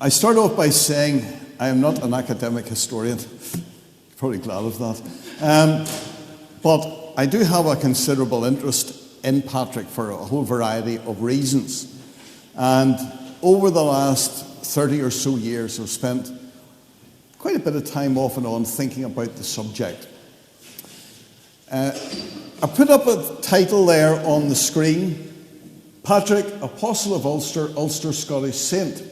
I start off by saying I am not an academic historian. You're probably glad of that. But I do have a considerable interest in Patrick for a whole variety of reasons. And over the last 30 or so years, I've spent quite a bit of time off and on thinking about the subject. I put up a title there on the screen, Patrick, Apostle of Ulster, Ulster Scottish Saint.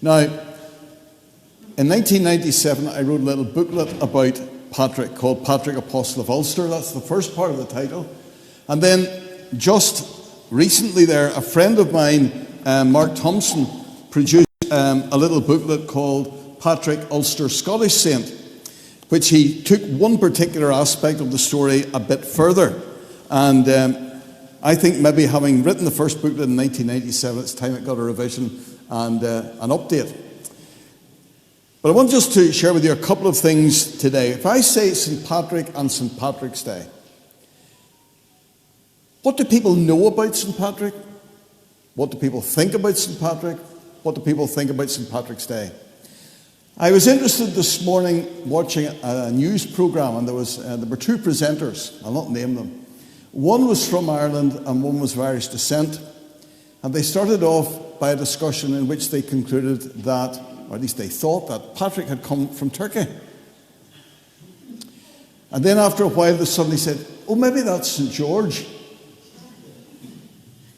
Now, in 1997, I wrote a little booklet about Patrick called Patrick, Apostle of Ulster. That's the first part of the title. And then just recently there, a friend of mine, Mark Thompson, produced a little booklet called Patrick, Ulster Scottish Saint, which he took one particular aspect of the story a bit further. And I think maybe having written the first booklet in 1997, it's time it got a revision and an update. But I want just to share with you a couple of things today. If I say St. Patrick and St. Patrick's Day, what do people know about St. Patrick? What do people think about St. Patrick? What do people think about St. Patrick's Day? I was interested this morning watching a news programme, and there were two presenters. I'll not name them. One was from Ireland and one was of Irish descent. And they started off by a discussion in which they concluded that, or at least they thought that, Patrick had come from Turkey. And then after a while they suddenly said, oh, maybe that's St. George.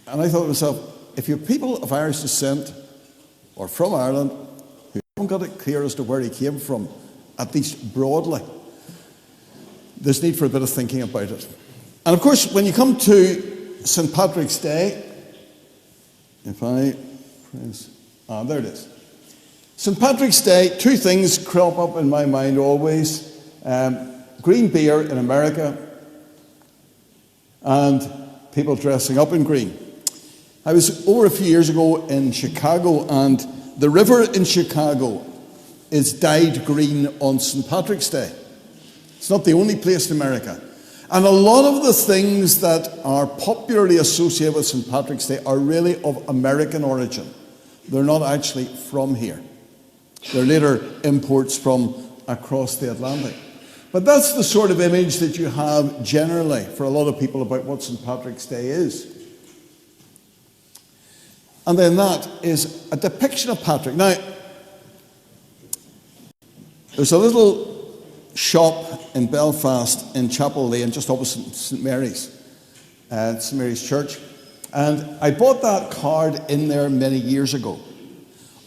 And I thought to myself, if you're people of Irish descent or from Ireland who haven't got it clear as to where he came from, at least broadly, there's need for a bit of thinking about it. And of course, when you come to St. Patrick's Day, there it is. St. Patrick's Day, two things crop up in my mind always. Green beer in America and people dressing up in green. I was over a few years ago in Chicago, and the river in Chicago is dyed green on St. Patrick's Day. It's not the only place in America. And a lot of the things that are popularly associated with St. Patrick's Day are really of American origin. They're not actually from here. They're later imports from across the Atlantic. But that's the sort of image that you have generally for a lot of people about what St. Patrick's Day is. And then that is a depiction of Patrick. Now, there's a little shop in Belfast in Chapel Lane, just opposite St. Mary's Church. And I bought that card in there many years ago.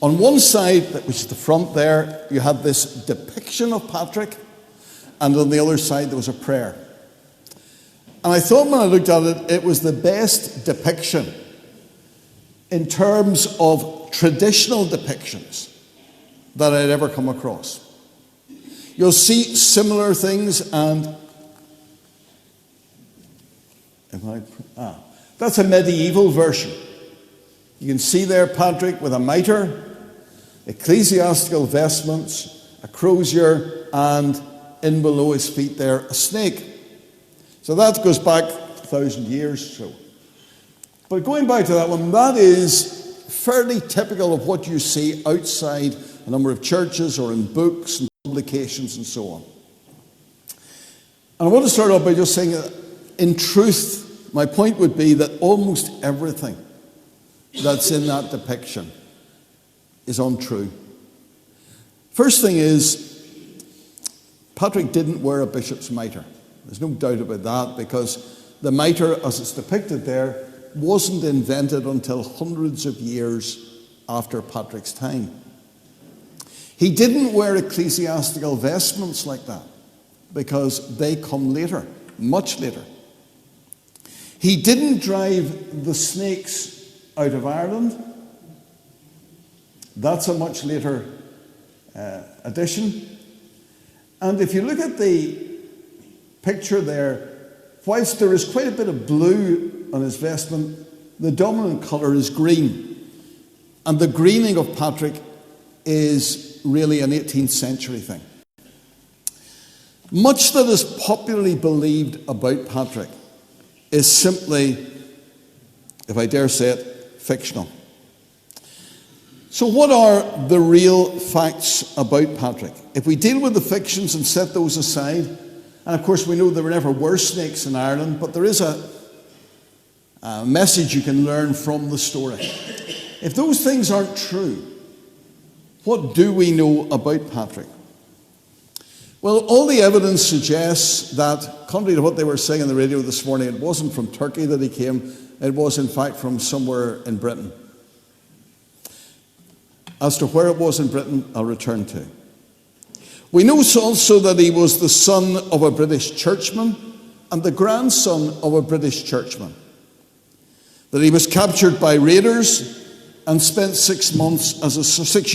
On one side, which is the front there, you had this depiction of Patrick, and on the other side there was a prayer. And I thought when I looked at it, it was the best depiction in terms of traditional depictions that I'd ever come across. You'll see similar things, and that's a medieval version. You can see there Patrick with a mitre, ecclesiastical vestments, a crozier, and in below his feet there, a snake. So that goes back 1,000 years or so. But going back to that one, that is fairly typical of what you see outside a number of churches or in books and publications and so on. And I want to start off by just saying that in truth, my point would be that almost everything that's in that depiction is untrue. First thing is, Patrick didn't wear a bishop's mitre. There's no doubt about that, because the mitre, as it's depicted there, wasn't invented until hundreds of years after Patrick's time. He didn't wear ecclesiastical vestments like that, because they come later, much later. He didn't drive the snakes out of Ireland. That's a much later addition. And if you look at the picture there, whilst there is quite a bit of blue on his vestment, the dominant colour is green. And the greening of Patrick is really an 18th century thing. Much that is popularly believed about Patrick is simply, if I dare say it, fictional. So what are the real facts about Patrick? If we deal with the fictions and set those aside, and of course we know there never were snakes in Ireland, but there is a message you can learn from the story. If those things aren't true, what do we know about Patrick? Well, all the evidence suggests that, contrary to what they were saying on the radio this morning, it wasn't from Turkey that he came, it was in fact from somewhere in Britain. As to where it was in Britain, I'll return to. We know also that he was the son of a British churchman and the grandson of a British churchman. That he was captured by raiders and spent 6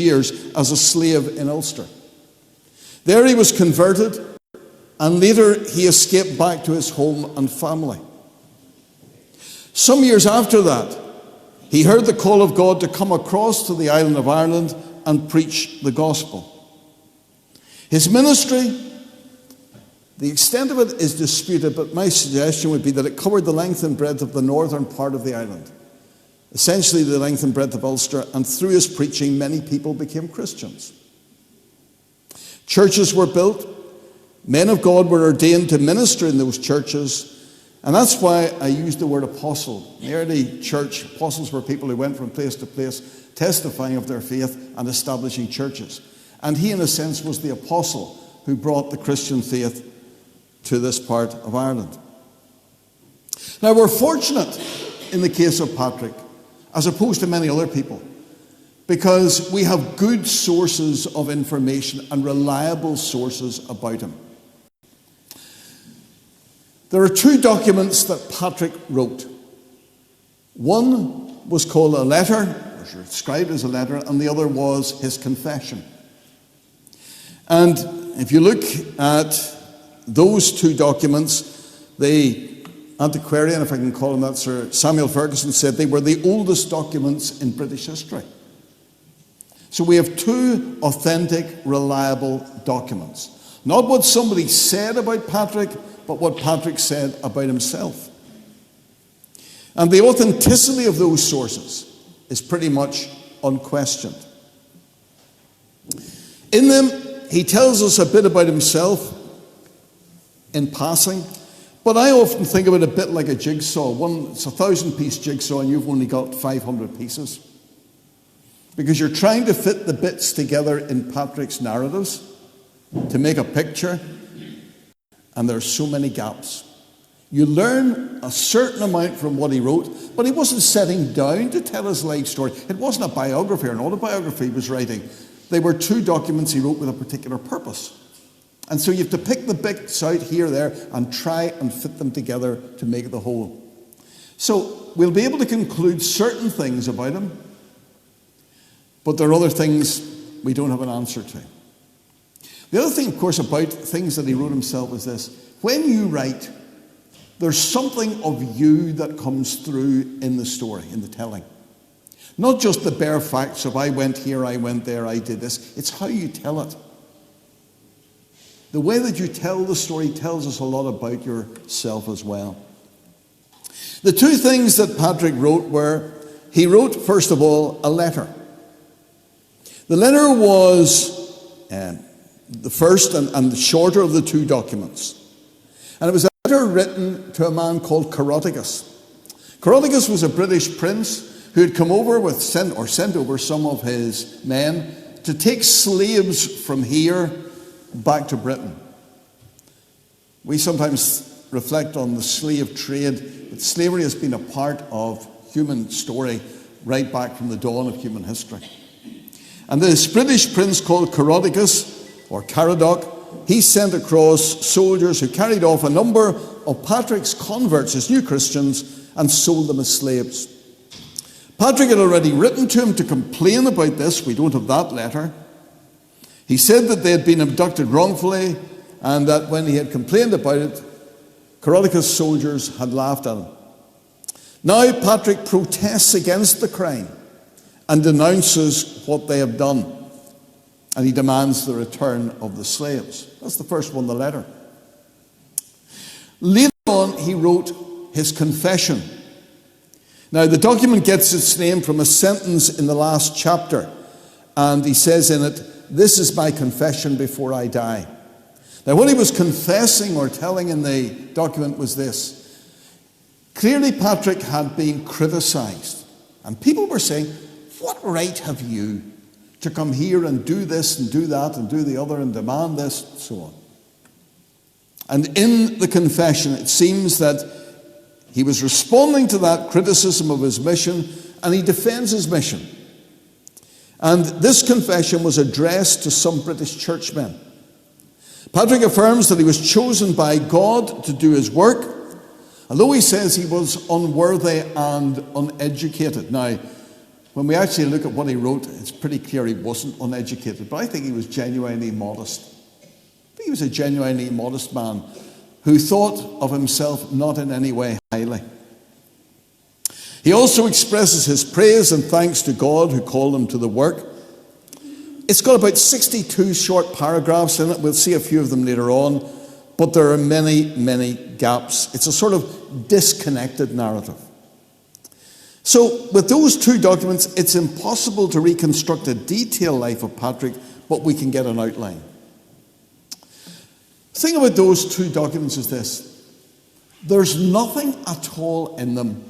years as a slave in Ulster. There he was converted, and later he escaped back to his home and family. Some years after that, he heard the call of God to come across to the island of Ireland and preach the gospel. His ministry, the extent of it is disputed, but my suggestion would be that it covered the length and breadth of the northern part of the island, essentially the length and breadth of Ulster, and through his preaching many people became Christians. Churches were built, men of God were ordained to minister in those churches, and that's why I use the word apostle. In the early church, apostles were people who went from place to place, testifying of their faith and establishing churches. And he, in a sense, was the apostle who brought the Christian faith to this part of Ireland. Now, we're fortunate in the case of Patrick, as opposed to many other people, because we have good sources of information and reliable sources about him. There are 2 documents that Patrick wrote. One was called a letter, or described as a letter, and the other was his confession. And if you look at those 2 documents, the antiquarian, if I can call him that, Sir Samuel Ferguson, said they were the oldest documents in British history. So we have 2 authentic, reliable documents. Not what somebody said about Patrick, but what Patrick said about himself. And the authenticity of those sources is pretty much unquestioned. In them, he tells us a bit about himself in passing, but I often think of it a bit like a jigsaw. It's a 1,000-piece jigsaw and you've only got 500 pieces. Because you're trying to fit the bits together in Patrick's narratives to make a picture, and there are so many gaps. You learn a certain amount from what he wrote, but he wasn't setting down to tell his life story. It wasn't a biography or an autobiography he was writing. They were 2 documents he wrote with a particular purpose. And so you have to pick the bits out here, there, and try and fit them together to make the whole. So we'll be able to conclude certain things about him, but there are other things we don't have an answer to. The other thing, of course, about things that he wrote himself is this. When you write, there's something of you that comes through in the story, in the telling. Not just the bare facts of I went here, I went there, I did this. It's how you tell it. The way that you tell the story tells us a lot about yourself as well. The 2 things that Patrick wrote were, he wrote, first of all, a letter. The letter was the first and the shorter of the 2 documents. And it was a letter written to a man called Coroticus. Coroticus was a British prince who had come over sent over some of his men to take slaves from here back to Britain. We sometimes reflect on the slave trade, but slavery has been a part of human story right back from the dawn of human history. And this British prince called Coroticus, or Caradoc, he sent across soldiers who carried off a number of Patrick's converts as new Christians and sold them as slaves. Patrick had already written to him to complain about this. We don't have that letter. He said that they had been abducted wrongfully and that when he had complained about it, Coroticus' soldiers had laughed at him. Now Patrick protests against the crime and denounces what they have done. And he demands the return of the slaves. That's the first one, the letter. Later on, he wrote his confession. Now, the document gets its name from a sentence in the last chapter. And he says in it, "This is my confession before I die." Now, what he was confessing or telling in the document was this. Clearly, Patrick had been criticised. And people were saying, "What right have you to come here and do this and do that and do the other and demand this," and so on. And in the confession, it seems that he was responding to that criticism of his mission, and he defends his mission. And this confession was addressed to some British churchmen. Patrick affirms that he was chosen by God to do his work, although he says he was unworthy and uneducated. Now, when we actually look at what he wrote, it's pretty clear he wasn't uneducated, but I think he was genuinely modest. He was a genuinely modest man who thought of himself not in any way highly. He also expresses his praise and thanks to God who called him to the work. It's got about 62 short paragraphs in it. We'll see a few of them later on, but there are many, many gaps. It's a sort of disconnected narrative. So with those two documents, it's impossible to reconstruct a detailed life of Patrick, but we can get an outline. The thing about those two documents is this. There's nothing at all in them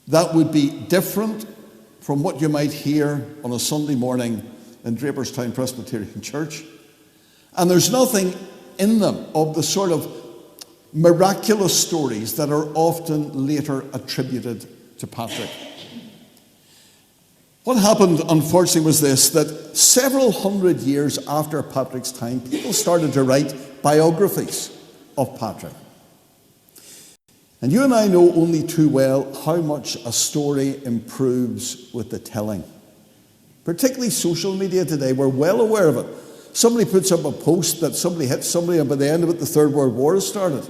that would be different from what you might hear on a Sunday morning in Draperstown Presbyterian Church. And there's nothing in them of the sort of miraculous stories that are often later attributed to Patrick. What happened, unfortunately, was this, that several hundred years after Patrick's time, people started to write biographies of Patrick. And you and I know only too well how much a story improves with the telling. Particularly social media today, we're well aware of it. Somebody puts up a post that somebody hit somebody, and by the end of it, the Third World War has started.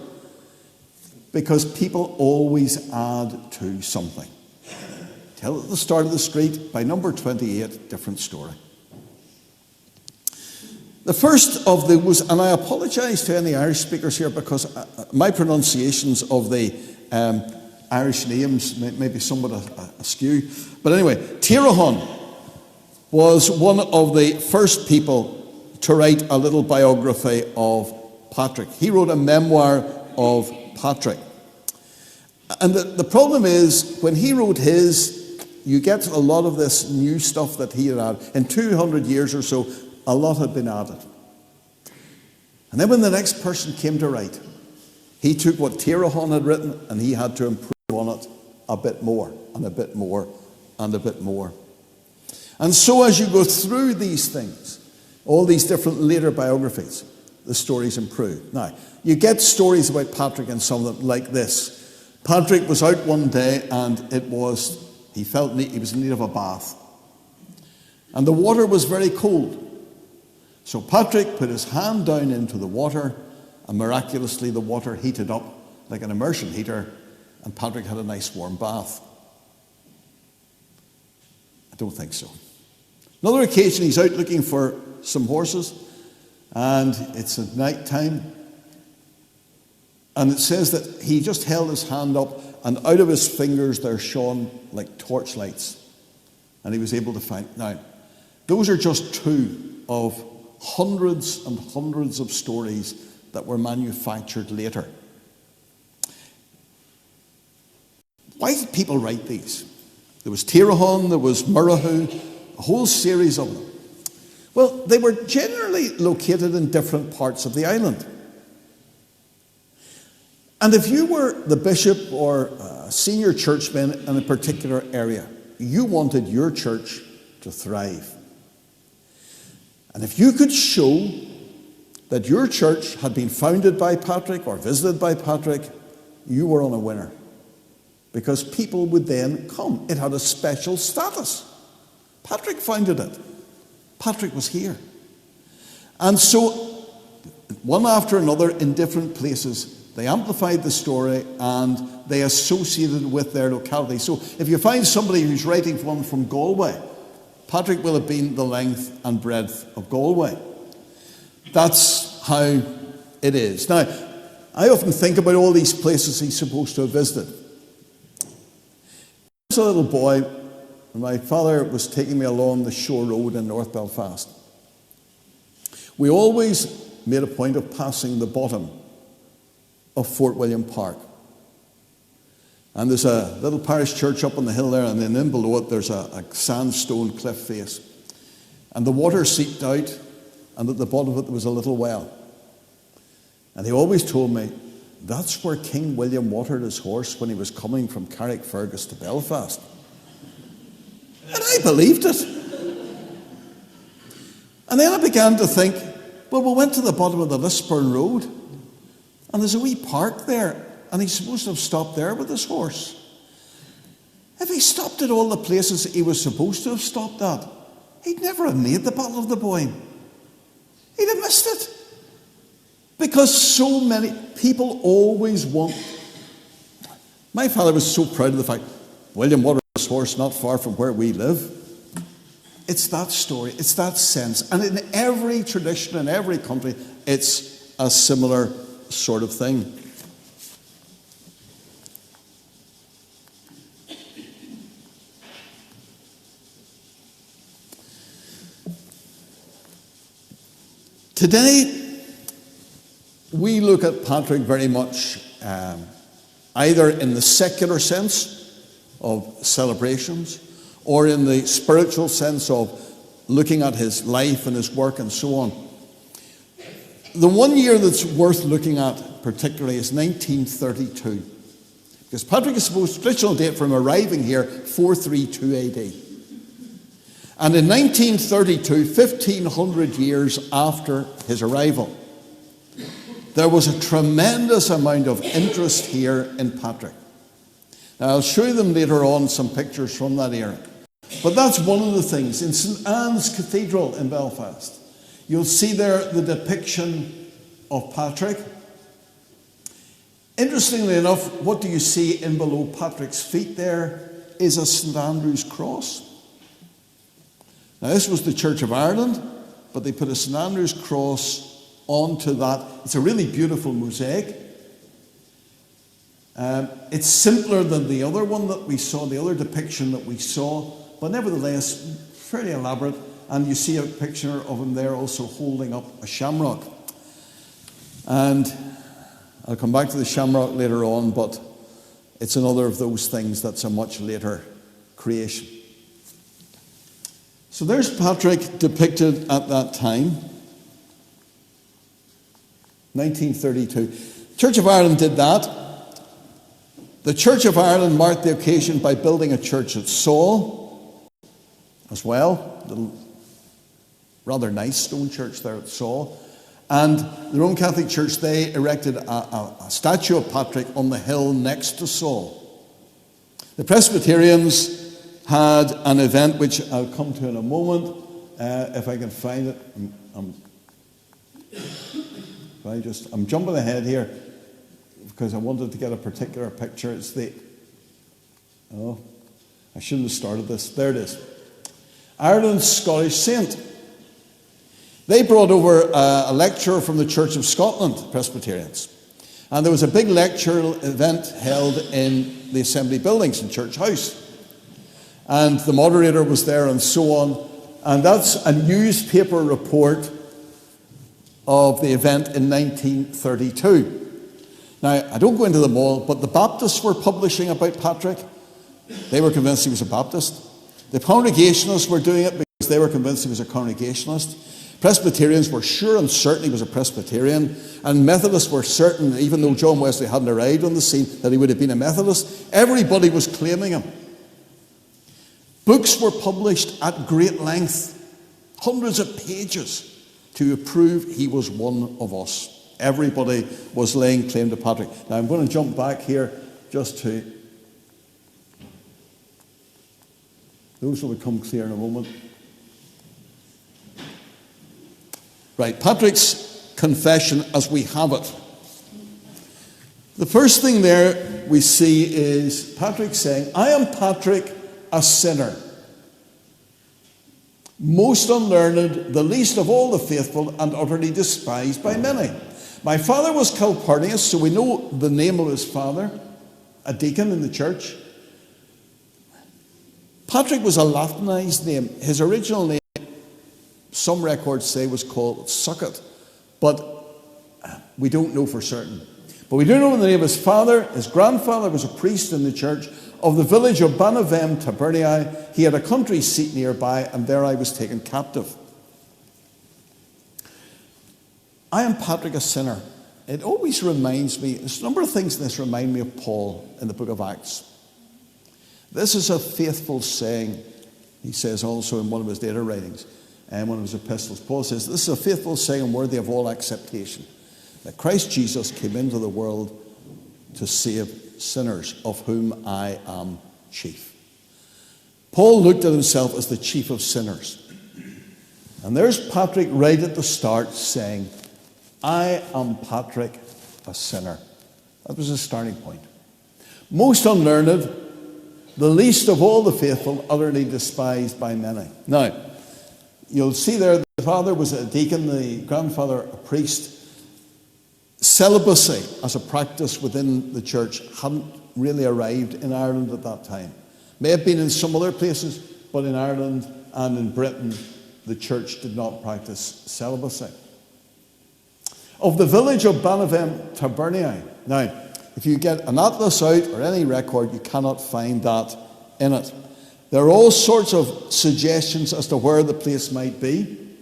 Because people always add to something. Tell it at the start of the street, by number 28, different story. The first of those, and I apologise to any Irish speakers here because my pronunciations of the Irish names may be somewhat askew. But anyway, Tirahon was one of the first people to write a little biography of Patrick. He wrote a memoir of Patrick. And the problem is, when he wrote his, you get a lot of this new stuff that he had added. In 200 years or so, a lot had been added. And then when the next person came to write, he took what Tirahon had written and he had to improve on it a bit more, and a bit more, and a bit more. And so as you go through these things, all these different later biographies, the stories improve. Now, you get stories about Patrick and some of them like this. Patrick was out one day and he felt he was in need of a bath. And the water was very cold. So Patrick put his hand down into the water, and miraculously the water heated up like an immersion heater, and Patrick had a nice warm bath. I don't think so. Another occasion, he's out looking for some horses, and it's at night time. And it says that he just held his hand up, and out of his fingers there shone like torchlights. And he was able to find. Now, those are just two of hundreds and hundreds of stories that were manufactured later. Why did people write these? There was Tirahon, there was Murahu, a whole series of them. Well, they were generally located in different parts of the island. And if you were the bishop or a senior churchman in a particular area, you wanted your church to thrive. And if you could show that your church had been founded by Patrick or visited by Patrick, you were on a winner. Because people would then come. It had a special status. Patrick founded it. Patrick was here. And so, one after another in different places, they amplified the story and they associated with their locality. So if you find somebody who's writing one from Galway, Patrick will have been the length and breadth of Galway. That's how it is. Now, I often think about all these places he's supposed to have visited. He was a little boy my father was taking me along the shore road in North Belfast, we always made a point of passing the bottom of Fort William Park. And there's a little parish church up on the hill there, and then in below it there's a sandstone cliff face. And the water seeped out, and at the bottom of it there was a little well. And he always told me, that's where King William watered his horse when he was coming from Carrickfergus to Belfast. And I believed it. And then I began to think, well, we went to the bottom of the Lisburn Road, and there's a wee park there, and he's supposed to have stopped there with his horse. If he stopped at all the places he was supposed to have stopped at, he'd never have made the Battle of the Boyne. He'd have missed it. Because so many people always want. My father was so proud of the fact, William watered his horse not far from where we live. It's that story, it's that sense. And in every tradition, in every country, it's a similar sort of thing. Today, we look at Patrick very much either in the secular sense of celebrations or in the spiritual sense of looking at his life and his work and so on. The one year that's worth looking at particularly is 1932. Because Patrick is supposed, the original date for him arriving here, 432 AD. And in 1932, 1500 years after his arrival, there was a tremendous amount of interest here in Patrick. Now, I'll show you them later on, some pictures from that era. But that's one of the things. In St Anne's Cathedral in Belfast, you'll see there the depiction of Patrick. Interestingly enough, what do you see in below Patrick's feet there is a St Andrew's cross. Now, this was the Church of Ireland, but they put a St Andrew's cross onto that. It's a really beautiful mosaic. It's simpler than the other one that we saw, the other depiction that we saw, but nevertheless fairly elaborate. And you see a picture of him there also holding up a shamrock. And I'll come back to the shamrock later on, but it's another of those things that's a much later creation. So there's Patrick depicted at that time, 1932. Church of Ireland did that. The Church of Ireland marked the occasion by building a church at Saul as well. A little rather nice stone church there at Saul. And the Roman Catholic Church, they erected a statue of Patrick on the hill next to Saul. The Presbyterians had an event which I'll come to in a moment, if I can find it. I'm jumping ahead here because I wanted to get a particular picture. It's I shouldn't have started this. There it is. Ireland's Scottish saint. They brought over a lecturer from the Church of Scotland, Presbyterians. And there was a big lecture event held in the Assembly buildings in Church House. And the moderator was there and so on. And that's a newspaper report of the event in 1932. Now, I don't go into them all, but the Baptists were publishing about Patrick. They were convinced he was a Baptist. The Congregationalists were doing it because they were convinced he was a Congregationalist. Presbyterians were sure and certain he was a Presbyterian. And Methodists were certain, even though John Wesley hadn't arrived on the scene, that he would have been a Methodist. Everybody was claiming him. Books were published at great length, hundreds of pages, to prove he was one of us. Everybody was laying claim to Patrick. Now I'm going to jump back here just to... Those will become clear in a moment. Right, Patrick's confession as we have it. The first thing there we see is Patrick saying, I am Patrick, a sinner, most unlearned, the least of all the faithful, and utterly despised by many. My father was Calpurnius, so we know the name of his father, a deacon in the church. Patrick was a Latinized name. His original name, some records say, was called Succat, but we don't know for certain. But we do know the name of his father. His grandfather was a priest in the church of the village of Banavem Tabernii. He had a country seat nearby, and there I was taken captive. I am Patrick, a sinner. It always reminds me, there's a number of things in this remind me of Paul in the book of Acts. This is a faithful saying, he says also in one of his later writings, and one of his epistles. Paul says, this is a faithful saying worthy of all acceptation, that Christ Jesus came into the world to save sinners, of whom I am chief. Paul looked at himself as the chief of sinners. And there's Patrick right at the start saying, I am Patrick, a sinner. That was his starting point. Most unlearned, the least of all the faithful, utterly despised by many. Now, you'll see there the father was a deacon, the grandfather a priest. Celibacy as a practice within the church hadn't really arrived in Ireland at that time. May have been in some other places, but in Ireland and in Britain, the church did not practice celibacy. Of the village of Banavem Tabernii. Now, if you get an atlas out or any record, you cannot find that in it. There are all sorts of suggestions as to where the place might be,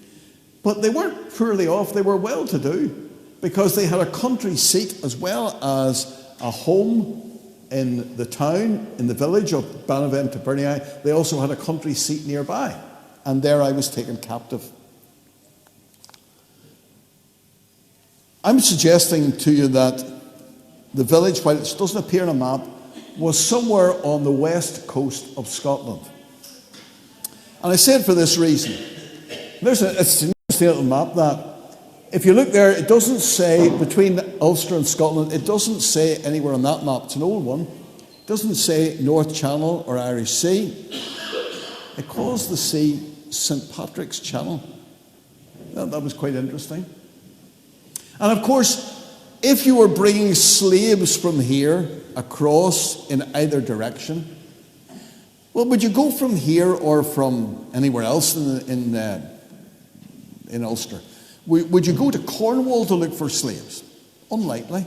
but they weren't poorly off. They were well-to-do because they had a country seat as well as a home in the town, in the village of Banavem Tabernii. They also had a country seat nearby, and there I was taken captive. I'm suggesting to you that the village, while it doesn't appear on a map, was somewhere on the west coast of Scotland. And I say it for this reason. It's an interesting little map that, if you look there, it doesn't say, between Ulster and Scotland, it doesn't say anywhere on that map, it's an old one, it doesn't say North Channel or Irish Sea. It calls the sea St. Patrick's Channel. That was quite interesting. And of course, if you were bringing slaves from here across in either direction, well, would you go from here or from anywhere else in Ulster? Would you go to Cornwall to look for slaves? Unlikely.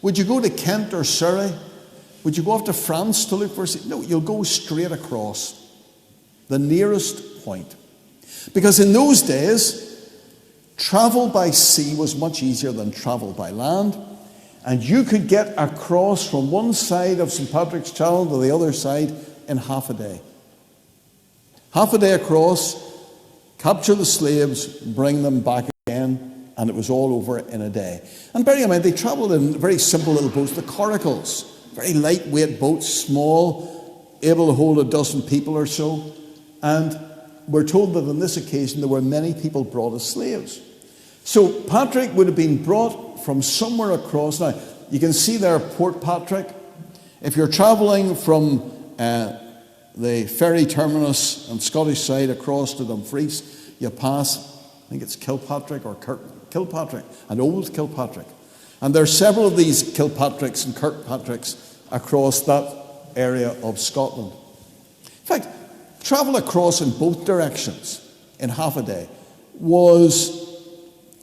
Would you go to Kent or Surrey? Would you go off to France to look for slaves? No, you'll go straight across, the nearest point. Because in those days, travel by sea was much easier than travel by land, and you could get across from one side of St. Patrick's Channel to the other side in half a day. Half a day across, capture the slaves, bring them back again, and it was all over in a day. And bearing in mind, they travelled in very simple little boats, the coracles, very lightweight boats, small, able to hold a dozen people or so. And we're told that on this occasion there were many people brought as slaves. So Patrick would have been brought from somewhere across. Now, you can see there Port Patrick. If you're travelling from the ferry terminus on the Scottish side across to Dumfries, you pass, I think it's Kilpatrick or Kilpatrick, and Old Kilpatrick. And there are several of these Kilpatricks and Kirkpatricks across that area of Scotland. In fact, travel across in both directions in half a day was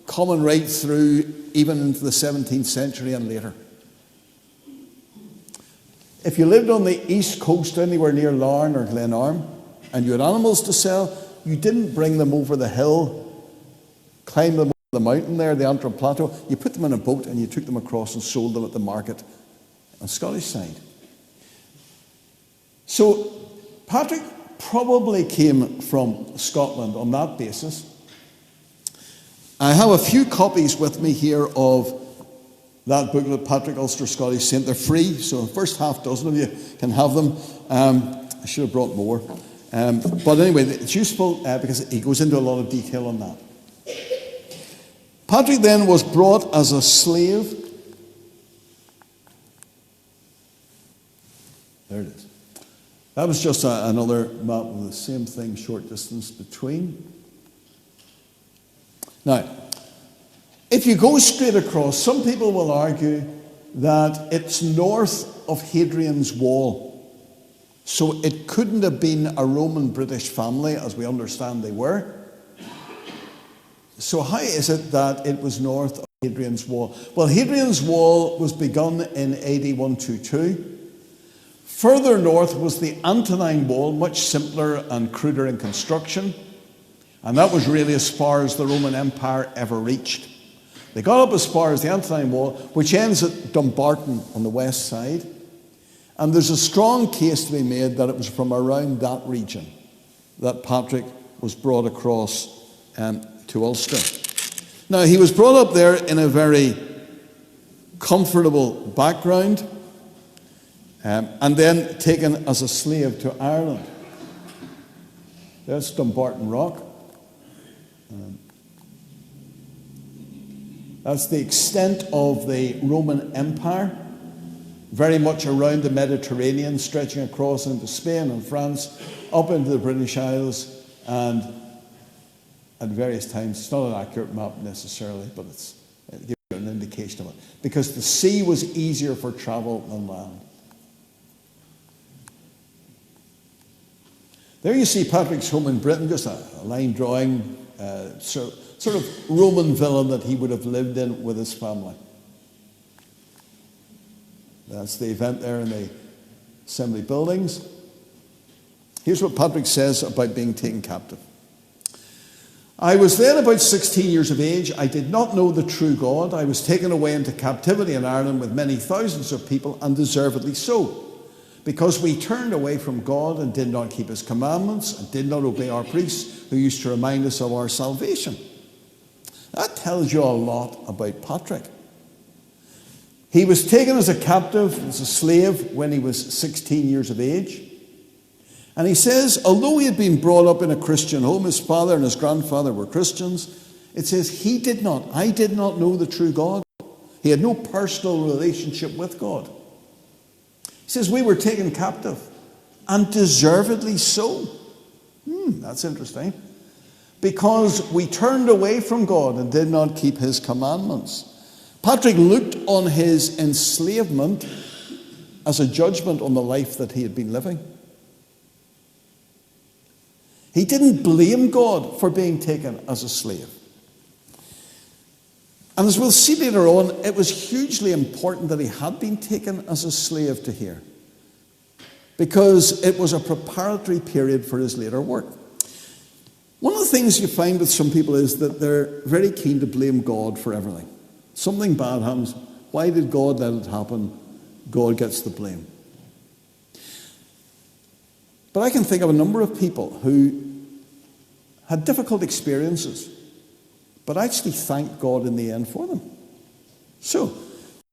common right through even into the 17th century and later. If you lived on the east coast, anywhere near Larne or Glenarm, and you had animals to sell, you didn't bring them over the hill, climb them over the mountain there, the Antrim Plateau. You put them in a boat and you took them across and sold them at the market on the Scottish side. So Patrick probably came from Scotland on that basis. I have a few copies with me here of that booklet, Patrick Ulster Scottish Saint. They're free, so the first half dozen of you can have them. I should have brought more. But anyway, it's useful because he goes into a lot of detail on that. Patrick then was brought as a slave. There it is. That was just another map with the same thing, short distance between. Now, if you go straight across, some people will argue that it's north of Hadrian's Wall. So it couldn't have been a Roman British family, as we understand they were. So how is it that it was north of Hadrian's Wall? Well, Hadrian's Wall was begun in AD 122. Further north was the Antonine Wall, much simpler and cruder in construction. And that was really as far as the Roman Empire ever reached. They got up as far as the Antonine Wall, which ends at Dumbarton on the west side. And there's a strong case to be made that it was from around that region that Patrick was brought across to Ulster. Now, he was brought up there in a very comfortable background and then taken as a slave to Ireland. That's Dumbarton Rock. That's the extent of the Roman Empire, very much around the Mediterranean, stretching across into Spain and France, up into the British Isles, and at various times, it's not an accurate map necessarily, but it gives you an indication of it, because the sea was easier for travel than land. There you see Patrick's home in Britain, just a line drawing, sort of Roman villa that he would have lived in with his family. That's the event there in the assembly buildings. Here's what Patrick says about being taken captive. I was then about 16 years of age. I did not know the true God. I was taken away into captivity in Ireland with many thousands of people, and deservedly so, because we turned away from God and did not keep his commandments and did not obey our priests who used to remind us of our salvation. That tells you a lot about Patrick. He was taken as a captive, as a slave, when he was 16 years of age. And he says, although he had been brought up in a Christian home, his father and his grandfather were Christians, it says I did not know the true God. He had no personal relationship with God. He says, we were taken captive, and deservedly so. That's interesting. Because we turned away from God and did not keep his commandments. Patrick looked on his enslavement as a judgment on the life that he had been living. He didn't blame God for being taken as a slave. And as we'll see later on, it was hugely important that he had been taken as a slave to here, because it was a preparatory period for his later work. One of the things you find with some people is that they're very keen to blame God for everything. Something bad happens. Why did God let it happen? God gets the blame. But I can think of a number of people who had difficult experiences, but actually thanked God in the end for them. So,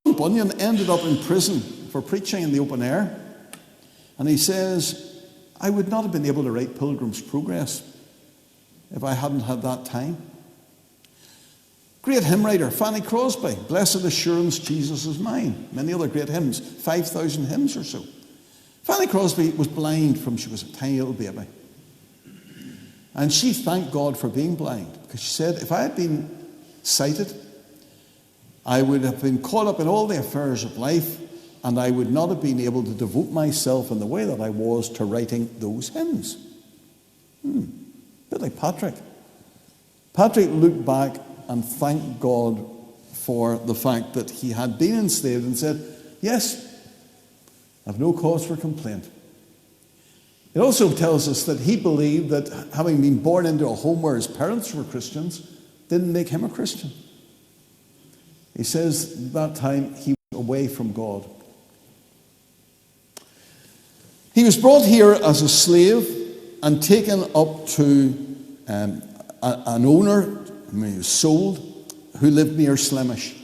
Bunyan ended up in prison for preaching in the open air. And he says, I would not have been able to write Pilgrim's Progress if I hadn't had that time. Great hymn writer, Fanny Crosby, Blessed Assurance, Jesus is Mine. Many other great hymns, 5,000 hymns or so. Fanny Crosby was blind from she was a tiny little baby. And she thanked God for being blind, because she said, if I had been sighted, I would have been caught up in all the affairs of life, and I would not have been able to devote myself in the way that I was to writing those hymns. A bit like Patrick. Patrick looked back and thanked God for the fact that he had been enslaved and said, yes, I have no cause for complaint. It also tells us that he believed that having been born into a home where his parents were Christians didn't make him a Christian. He says that time he was away from God. He was brought here as a slave and taken up to an owner, he was sold, who lived near Slemish.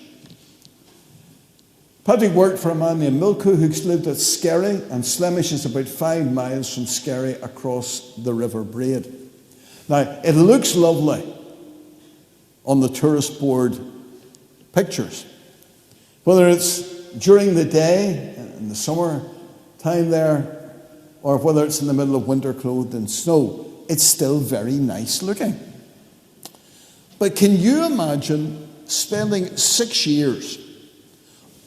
Patrick worked for a man named Milko who lived at Skerry, and Slemish is about 5 miles from Skerry across the River Braid. Now, it looks lovely on the tourist board pictures. Whether it's during the day, in the summer time there, or whether it's in the middle of winter clothed in snow, it's still very nice looking. But can you imagine spending 6 years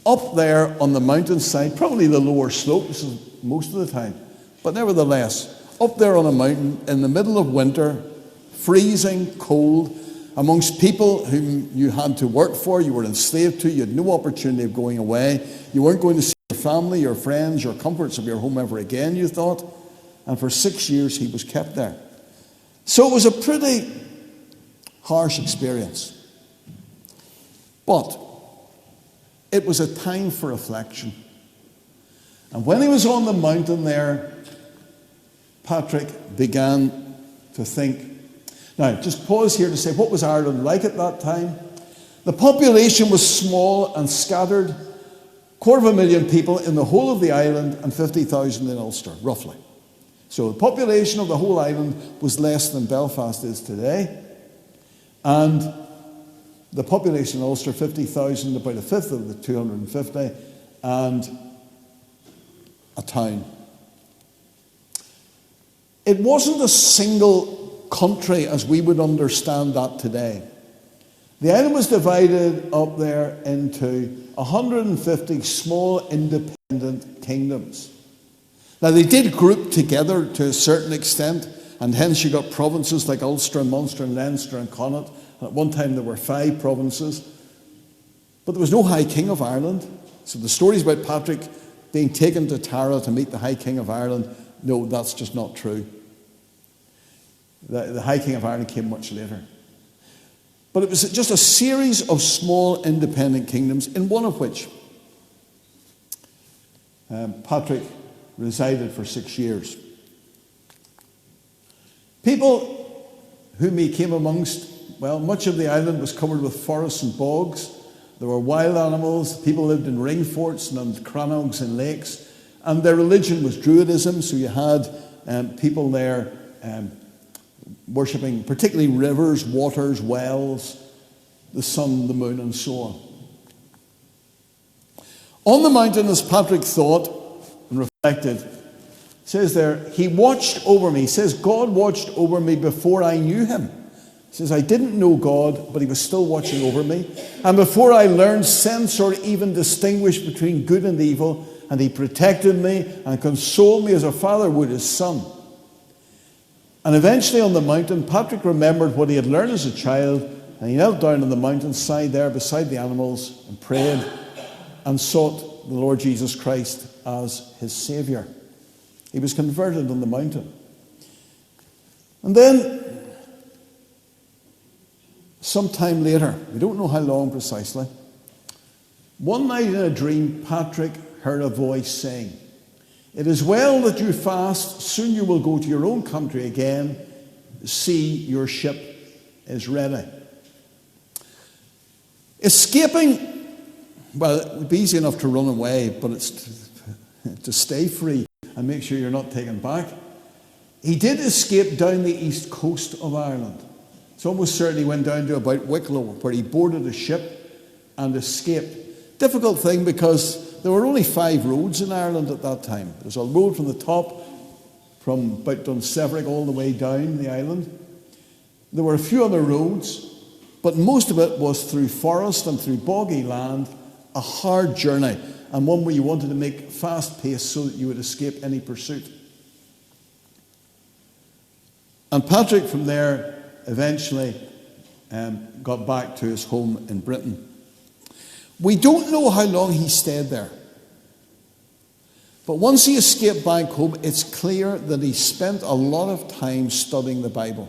up there on the mountainside, probably the lower slopes most of the time, But nevertheless, up there on a mountain in the middle of winter, freezing cold, amongst people whom you had to work for, you were enslaved to, you had no opportunity of going away, you weren't going to see your family, your friends, your comforts of your home ever again, you thought. And for 6 years he was kept there. So it was a pretty harsh experience. But it was a time for reflection. And when he was on the mountain there, Patrick began to think. Now, just pause here to say, what was Ireland like at that time? The population was small and scattered, 250,000 people in the whole of the island and 50,000 in Ulster, roughly. So the population of the whole island was less than Belfast is today. And the population in Ulster, 50,000, about a fifth of the 250, and a town. It wasn't a single country as we would understand that today. The island was divided up there into 150 small independent kingdoms. Now they did group together to a certain extent, and hence you got provinces like Ulster and Munster and Leinster and Connaught. At one time there were 5 provinces, but there was no High King of Ireland. So the stories about Patrick being taken to Tara to meet the High King of Ireland, no, that's just not true. The High King of Ireland came much later. But it was just a series of small independent kingdoms, in one of which Patrick resided for 6 years. People whom he came amongst, well, much of the island was covered with forests and bogs. There were wild animals. People lived in ring forts and on crannogs and lakes. And their religion was Druidism, so you had people there worshipping particularly rivers, waters, wells, the sun, the moon, and so on. On the mountain, as Patrick thought and reflected, it says there, he watched over me. He says, God watched over me before I knew him. He says, I didn't know God, but he was still watching over me. And before I learned sense or even distinguish between good and evil, and he protected me and consoled me as a father would his son. And eventually on the mountain, Patrick remembered what he had learned as a child, and he knelt down on the mountainside there beside the animals and prayed and sought the Lord Jesus Christ as his Saviour. He was converted on the mountain. And then, sometime later, we don't know how long precisely, one night in a dream, Patrick heard a voice saying, "It is well that you fast, soon you will go to your own country again. See, your ship is ready." Escaping, well, it would be easy enough to run away, but it's to stay free and make sure you're not taken back. He did escape down the east coast of Ireland. It's almost certain he went down to about Wicklow, where he boarded a ship and escaped. Difficult thing, because there were only 5 roads in Ireland at that time. There's a road from the top, from about Dunseverick all the way down the island. There were a few other roads, but most of it was through forest and through boggy land, a hard journey, and one where you wanted to make fast pace so that you would escape any pursuit. And Patrick from there eventually got back to his home in Britain. We don't know how long he stayed there. But once he escaped back home, it's clear that he spent a lot of time studying the Bible,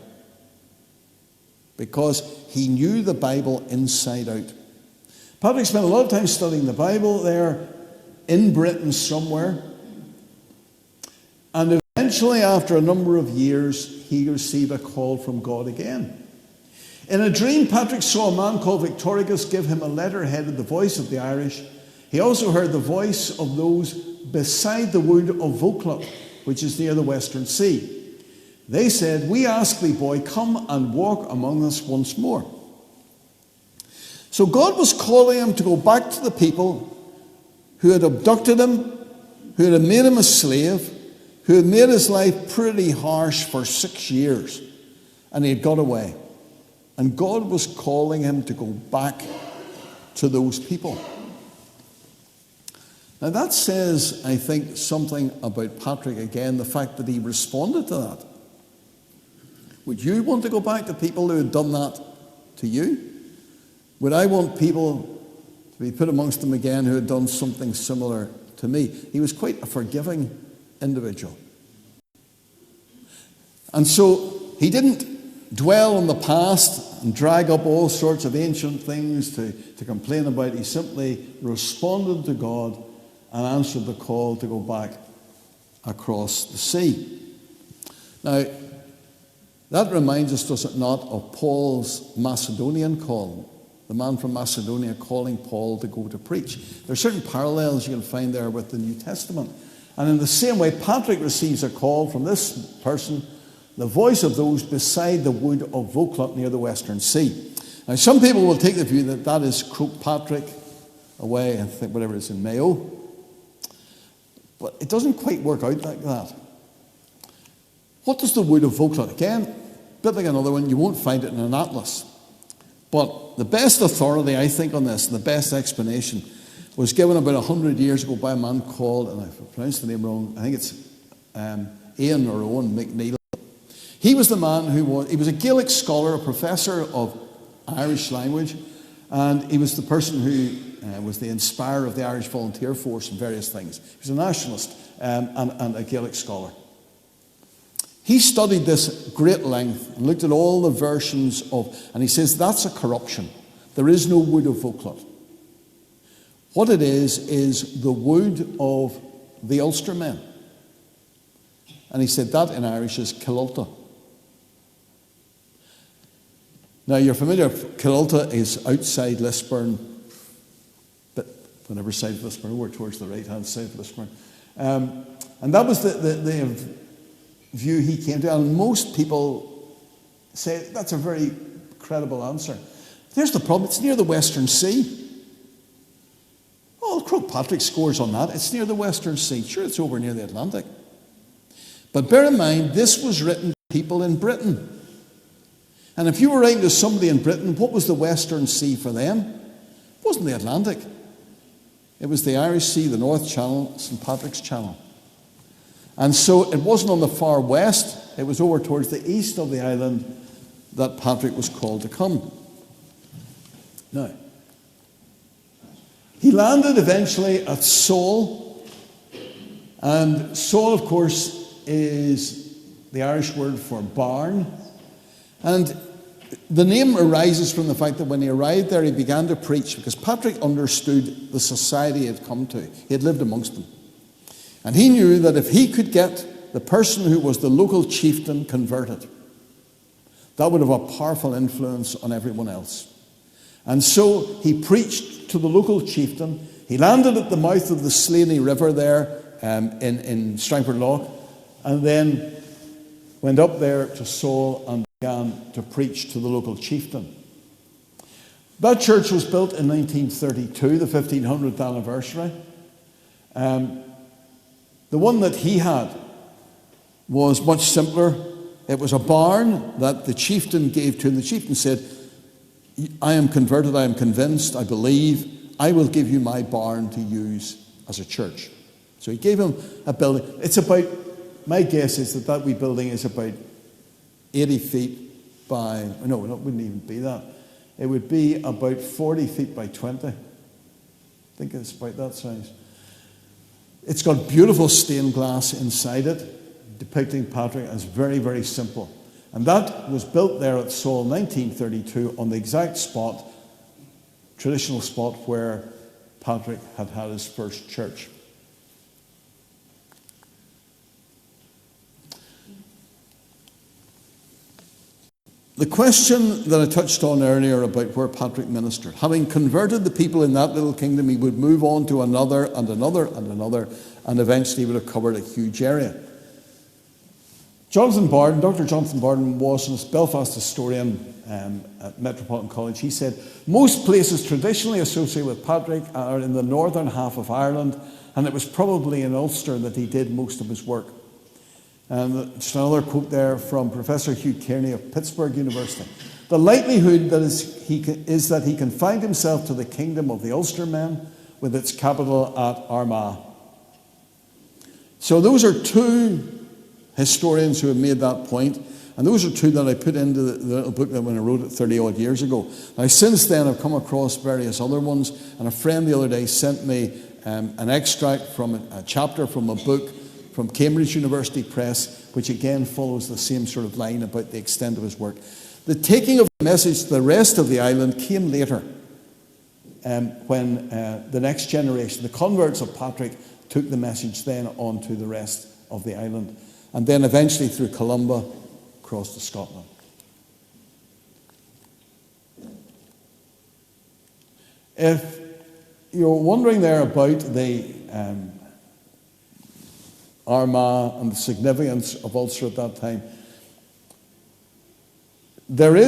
because he knew the Bible inside out. Patrick spent a lot of time studying the Bible there in Britain somewhere. And eventually, after a number of years, he received a call from God again. In a dream, Patrick saw a man called Victoricus give him a letter headed "The Voice of the Irish." He also heard the voice of those beside the wood of Vauclap, which is near the Western Sea. They said, "We ask thee, boy, come and walk among us once more." So God was calling him to go back to the people who had abducted him, who had made him a slave, who had made his life pretty harsh for 6 years, and he had got away. And God was calling him to go back to those people. Now that says, I think, something about Patrick again, the fact that he responded to that. Would you want to go back to people who had done that to you? Would I want people to be put amongst them again who had done something similar to me? He was quite a forgiving individual. And so he didn't dwell on the past and drag up all sorts of ancient things to complain about. He simply responded to God and answered the call to go back across the sea. Now, that reminds us, does it not, of Paul's Macedonian call. The man from Macedonia calling Paul to go to preach. There are certain parallels you can find there with the New Testament. And in the same way, Patrick receives a call from this person, the voice of those beside the wood of Vauclont near the Western Sea. Now, some people will take the view that that is Croagh Patrick away, I think, whatever it is in Mayo. But it doesn't quite work out like that. What does the wood of Vauclont? Again, a bit like another one, you won't find it in an atlas. But the best authority, I think, on this, and the best explanation, was given about 100 years ago by a man called, and I've pronounced the name wrong, I think it's Ian or Owen McNeill. He was the man he was a Gaelic scholar, a professor of Irish language, and he was the person who was the inspirer of the Irish Volunteer Force and various things. He was a nationalist and a Gaelic scholar. He studied this great length and looked at all the versions and he says that's a corruption. There is no wood of Vauclont. What it is the wood of the Ulster men. And he said that in Irish is Kilulta. Now you're familiar, Kilulta is outside Lisburn, but whatever side of Lisburn, we're towards the right-hand side of Lisburn. And that was the view he came to, and most people say that's a very credible answer. There's the problem, it's near the Western Sea. Well, Croagh Patrick scores on that. It's near the Western Sea. Sure, it's over near the Atlantic. But bear in mind, this was written to people in Britain. And if you were writing to somebody in Britain, what was the Western Sea for them? It wasn't the Atlantic. It was the Irish Sea, the North Channel, St. Patrick's Channel. And so it wasn't on the far west, it was over towards the east of the island that Patrick was called to come. Now, he landed eventually at Seoul, and Seoul, of course, is the Irish word for barn. And the name arises from the fact that when he arrived there, he began to preach, because Patrick understood the society he had come to. He had lived amongst them. And he knew that if he could get the person who was the local chieftain converted, that would have a powerful influence on everyone else. And so he preached to the local chieftain. He landed at the mouth of the Slaney River there in Strangford Lough, and then went up there to Seoul and began to preach to the local chieftain. That church was built in 1932, the 1500th anniversary. The one that he had was much simpler. It was a barn that the chieftain gave to him. The chieftain said, I am converted, I am convinced, I believe, I will give you my barn to use as a church. So he gave him a building. It's about, my guess is that wee building is about 80 feet by, no, it wouldn't even be that. It would be about 40 feet by 20. I think it's about that size. It's got beautiful stained glass inside it, depicting Patrick as very, very simple. And that was built there at Seoul, 1932, on the exact spot, traditional spot where Patrick had had his first church. The question that I touched on earlier about where Patrick ministered, having converted the people in that little kingdom, he would move on to another and another and another, and eventually he would have covered a huge area. Dr. Jonathan Barden was a Belfast historian at Metropolitan College. He said, most places traditionally associated with Patrick are in the northern half of Ireland, and it was probably in Ulster that he did most of his work. And just another quote there from Professor Hugh Kearney of Pittsburgh University. The likelihood that is that he confined himself to the kingdom of the Ulster men, with its capital at Armagh. So those are two historians who have made that point, and those are two that I put into the little book that when I wrote it 30-odd years ago. Now, since then, I've come across various other ones, and a friend the other day sent me an extract from a chapter from a book from Cambridge University Press, which again follows the same sort of line about the extent of his work. The taking of the message to the rest of the island came later, when the next generation, the converts of Patrick, took the message then on to the rest of the island, and then eventually through Columba across to Scotland. If you're wondering there about the Armagh and the significance of Ulster at that time, there are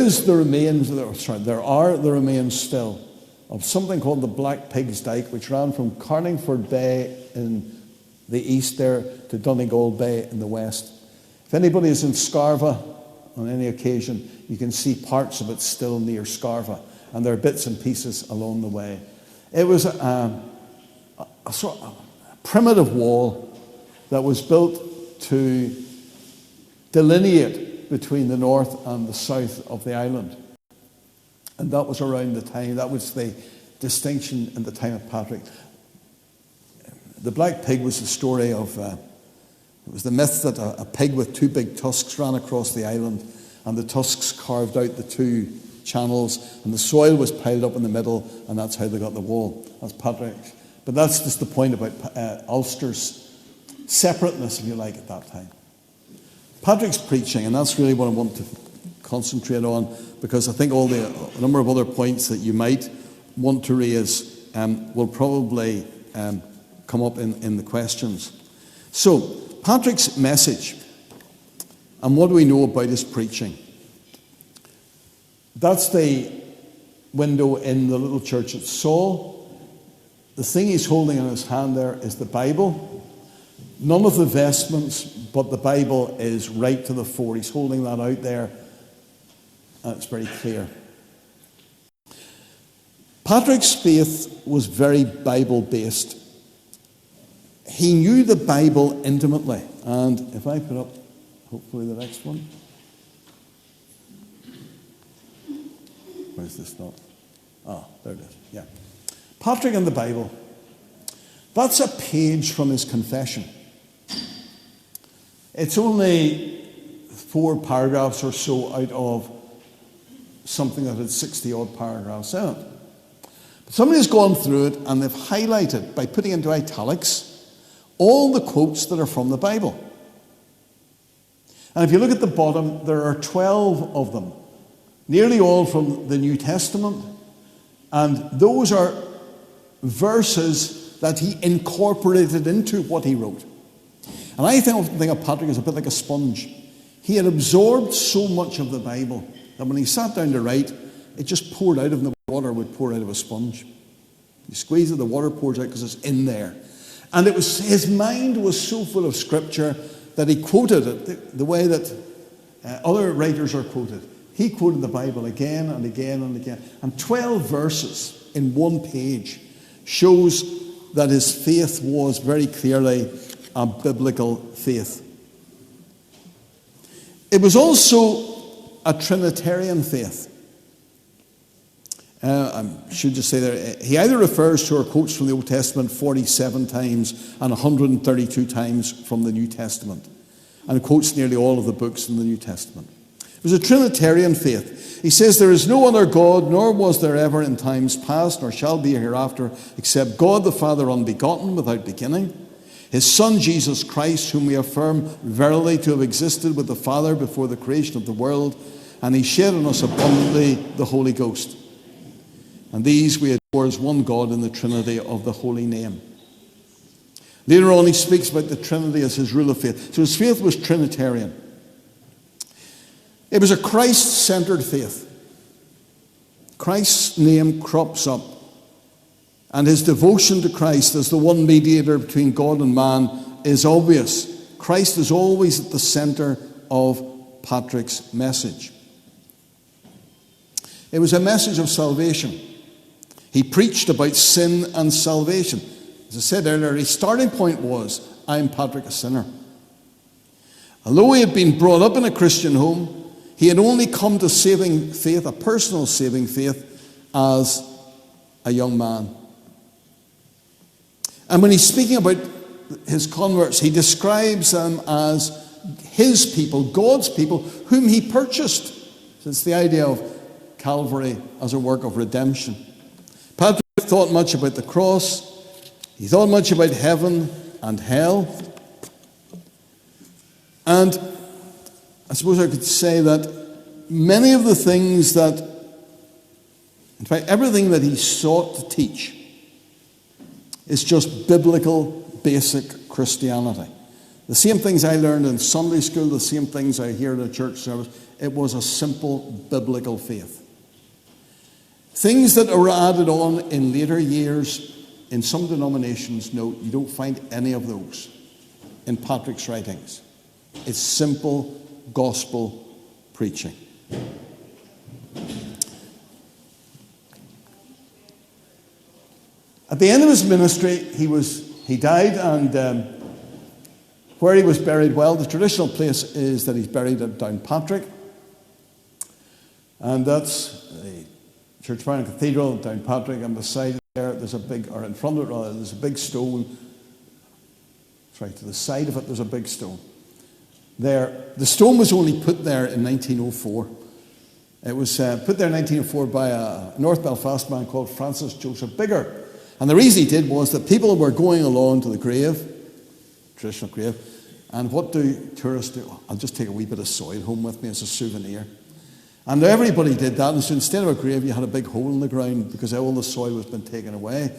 the remains still of something called the Black Pig's Dyke, which ran from Carlingford Bay in the east there to Donegal Bay in the west. If anybody is in Scarva on any occasion, you can see parts of it still near Scarva, and there are bits and pieces along the way. It was a sort of primitive wall that was built to delineate between the north and the south of the island. And that was around the time, that was the distinction in the time of Patrick. The Black Pig was the story of, it was the myth that a pig with two big tusks ran across the island, and the tusks carved out the two channels, and the soil was piled up in the middle, and that's how they got the wall. That's Patrick. But that's just the point about Ulster's separateness, if you like, at that time. Patrick's preaching, and that's really what I want to concentrate on, because I think a number of other points that you might want to raise will probably come up in the questions. So, Patrick's message, and what do we know about his preaching? That's the window in the little church at Saul. The thing he's holding in his hand there is the Bible. None of the vestments, but the Bible is right to the fore. He's holding that out there, and it's very clear. Patrick's faith was very Bible-based. He knew the Bible intimately. And if I put up, hopefully, the next one. Where's this not? Ah, there it is. Yeah. Patrick and the Bible. That's a page from his confession. It's only 4 paragraphs or so out of something that had 60-odd paragraphs in it. But somebody's gone through it and they've highlighted, by putting into italics, all the quotes that are from the Bible. And if you look at the bottom, there are 12 of them, nearly all from the New Testament. And those are verses that he incorporated into what he wrote. And I think of Patrick as a bit like a sponge. He had absorbed so much of the Bible that when he sat down to write, it just poured out of him. The water would pour out of a sponge. You squeeze it, the water pours out because it's in there. And it was, his mind was so full of scripture that he quoted it the way that other writers are quoted. He quoted the Bible again and again and again. And 12 verses in one page shows that his faith was very clearly a biblical faith. It was also a Trinitarian faith. I should just say there, he either refers to or quotes from the Old Testament 47 times and 132 times from the New Testament, and quotes nearly all of the books in the New Testament. It was a Trinitarian faith. He says, "There is no other God, nor was there ever in times past, nor shall be hereafter, except God the Father unbegotten, without beginning. His Son Jesus Christ, whom we affirm verily to have existed with the Father before the creation of the world, and he shed on us abundantly the Holy Ghost. And these we adore as one God in the Trinity of the holy name." Later on, he speaks about the Trinity as his rule of faith. So his faith was Trinitarian. It was a Christ-centered faith. Christ's name crops up, and his devotion to Christ as the one mediator between God and man is obvious. Christ is always at the center of Patrick's message. It was a message of salvation. He preached about sin and salvation. As I said earlier, his starting point was, I'm Patrick, a sinner. Although he had been brought up in a Christian home, he had only come to saving faith, a personal saving faith, as a young man. And when he's speaking about his converts, he describes them as his people, God's people, whom he purchased. So it's the idea of Calvary as a work of redemption. Patrick thought much about the cross. He thought much about heaven and hell. And I suppose I could say that many of the things that, in fact, everything that he sought to teach is just biblical, basic Christianity. The same things I learned in Sunday school, the same things I hear in a church service, it was a simple biblical faith. Things that are added on in later years, in some denominations, no, you don't find any of those in Patrick's writings. It's simple gospel preaching. At the end of his ministry, he died, and where he was buried, well, the traditional place is that he's buried at Downpatrick, and that's the Church of Ireland Cathedral at Downpatrick, and beside there, there's a big, or in front of it rather, there's a big stone. Sorry, to the side of it, there's a big stone. There, the stone was only put there in 1904. It was put there in 1904 by a North Belfast man called Francis Joseph Bigger. And the reason he did was that people were going along to the grave, traditional grave, and what do tourists do? I'll just take a wee bit of soil home with me as a souvenir. And everybody did that, and so instead of a grave, you had a big hole in the ground because all the soil was been taken away.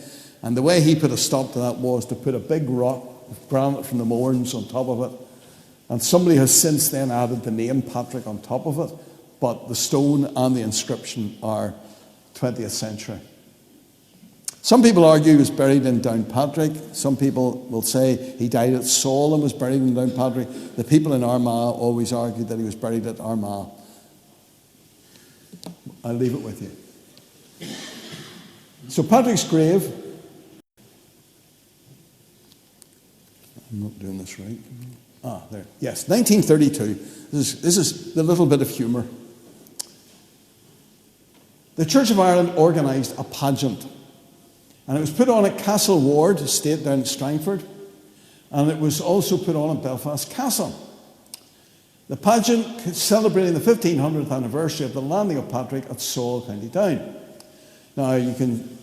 And the way he put a stop to that was to put a big rock of granite from the Mourns on top of it. And somebody has since then added the name Patrick on top of it, but the stone and the inscription are 20th century. Some people argue he was buried in Downpatrick. Some people will say he died at Saul and was buried in Downpatrick. The people in Armagh always argued that he was buried at Armagh. I'll leave it with you. So Patrick's grave, I'm not doing this right. There. Yes, 1932. This is the little bit of humour. The Church of Ireland organised a pageant. And it was put on at Castle Ward Estate down in Strangford. And it was also put on at Belfast Castle. The pageant celebrating the 1500th anniversary of the landing of Patrick at Saul, County Down. Now, you can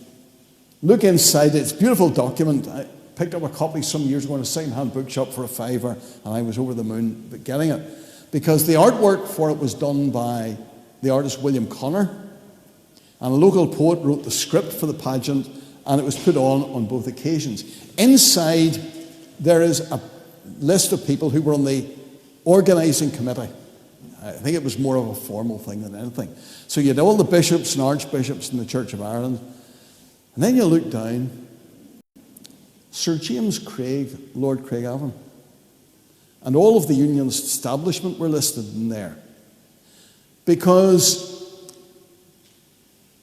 look inside it. It's a beautiful document. I picked up a copy some years ago in a second-hand bookshop for $5, and I was over the moon getting it. Because the artwork for it was done by the artist William Connor, and a local poet wrote the script for the pageant, and it was put on both occasions. Inside, there is a list of people who were on the organising committee. I think it was more of a formal thing than anything. So you had all the bishops and archbishops in the Church of Ireland. And then you look down, Sir James Craig, Lord Craigavon, and all of the Unionist establishment were listed in there. Because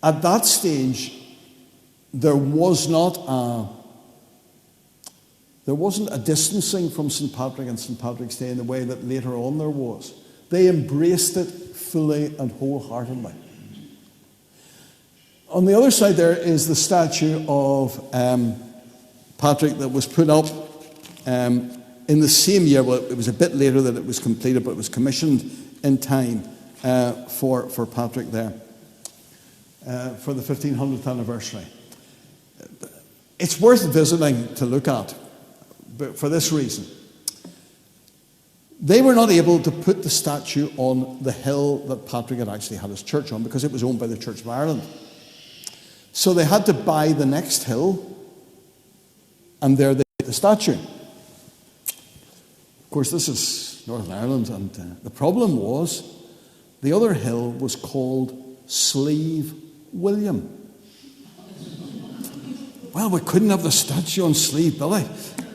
at that stage, there wasn't a distancing from St. Patrick and St. Patrick's Day in the way that later on there was. They embraced it fully and wholeheartedly. On the other side there is the statue of Patrick that was put up in the same year. Well, it was a bit later that it was completed, but it was commissioned in time for Patrick there for the 1500th anniversary. It's worth visiting to look at, but for this reason. They were not able to put the statue on the hill that Patrick had actually had his church on because it was owned by the Church of Ireland. So they had to buy the next hill, and there they put the statue. Of course, this is Northern Ireland, and the problem was the other hill was called Slave William. Well, we couldn't have the statue on Slave Billy.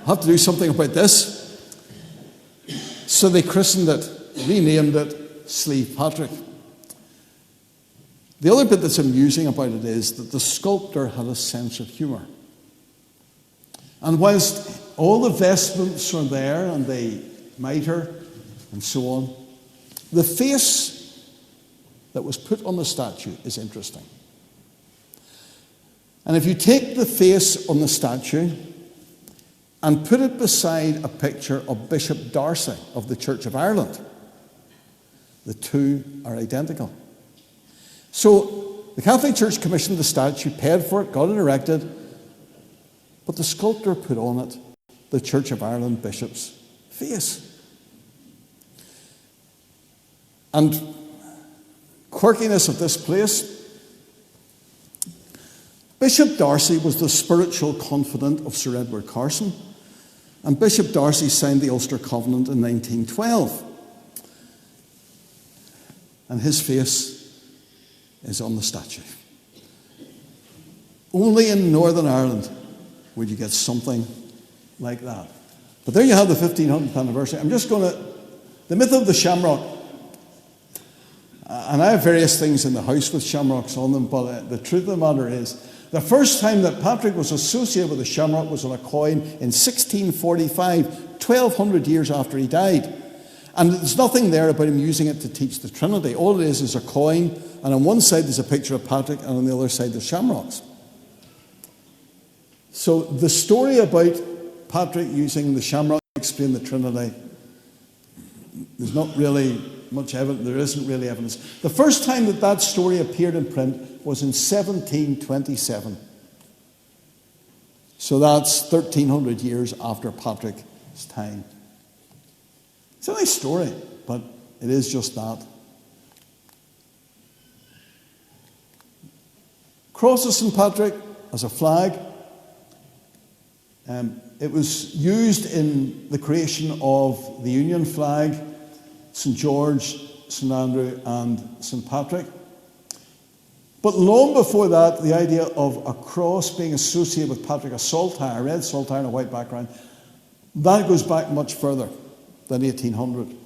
I'll have to do something about this. So they christened it, renamed it Slave Patrick. The other bit that's amusing about it is that the sculptor had a sense of humour. And whilst all the vestments are there and the mitre and so on, the face that was put on the statue is interesting. And if you take the face on the statue and put it beside a picture of Bishop Darcy of the Church of Ireland, the two are identical. So the Catholic Church commissioned the statue, paid for it, got it erected, but the sculptor put on it the Church of Ireland bishop's face. And quirkiness of this place, Bishop Darcy was the spiritual confidant of Sir Edward Carson, and Bishop Darcy signed the Ulster Covenant in 1912. And his face is on the statue. Only in Northern Ireland would you get something like that. But there you have the 1500th anniversary. I'm just going to... The myth of the shamrock. And I have various things in the house with shamrocks on them, but the truth of the matter is, the first time that Patrick was associated with a shamrock was on a coin in 1645, 1200 years after he died. And there's nothing there about him using it to teach the Trinity. All it is a coin, and on one side there's a picture of Patrick, and on the other side there's shamrocks. So the story about Patrick using the shamrock to explain the Trinity, there's not really much evidence. There isn't really evidence. The first time that story appeared in print was in 1727. So that's 1300 years after Patrick's time. It's a nice story, but it is just that. Cross of St. Patrick as a flag. It was used in the creation of the Union flag, St. George, St. Andrew, and St. Patrick. But long before that, the idea of a cross being associated with Patrick, a saltire, a red saltire on a white background, that goes back much further than 1800.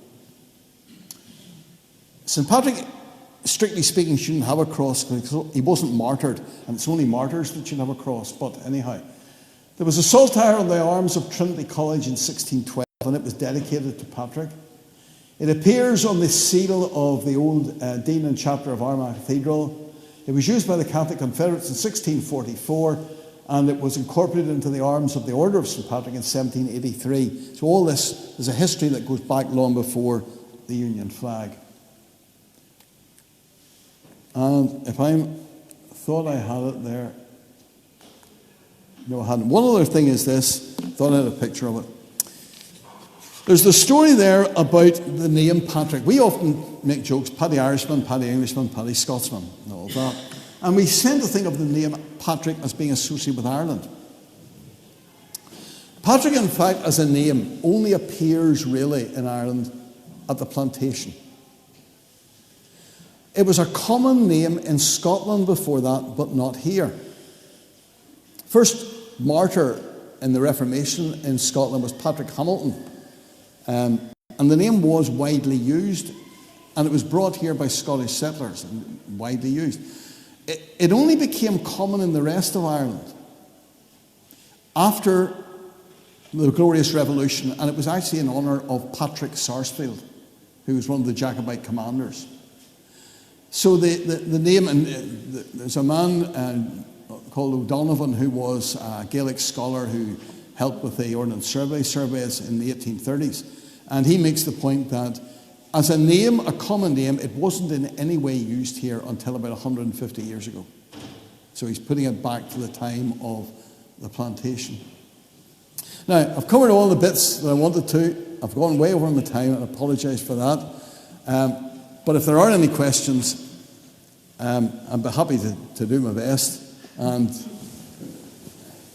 St. Patrick, strictly speaking, shouldn't have a cross because he wasn't martyred, and it's only martyrs that should have a cross. But anyhow, there was a saltire on the arms of Trinity College in 1612, and it was dedicated to Patrick. It appears on the seal of the old Dean and Chapter of Armagh Cathedral. It was used by the Catholic Confederates in 1644, and it was incorporated into the arms of the Order of St. Patrick in 1783. So all this is a history that goes back long before the Union flag. And if I thought I had it there, no, I hadn't. One other thing is this. Thought I had a picture of it. There's the story there about the name Patrick. We often make jokes, Paddy Irishman, Paddy Englishman, Paddy Scotsman, and all that. And we tend to think of the name Patrick as being associated with Ireland. Patrick, in fact, as a name, only appears really in Ireland at the plantation. It was a common name in Scotland before that, but not here. First martyr in the Reformation in Scotland was Patrick Hamilton. And the name was widely used, and it was brought here by Scottish settlers and widely used. It only became common in the rest of Ireland after the Glorious Revolution, and it was actually in honour of Patrick Sarsfield, who was one of the Jacobite commanders. So the name, and there's a man called O'Donovan who was a Gaelic scholar who helped with the Ordnance surveys in the 1830s. And he makes the point that as a name, a common name, it wasn't in any way used here until about 150 years ago. So he's putting it back to the time of the plantation. Now, I've covered all the bits that I wanted to. I've gone way over my time, and I apologise for that. But if there are any questions, I'd be happy to do my best and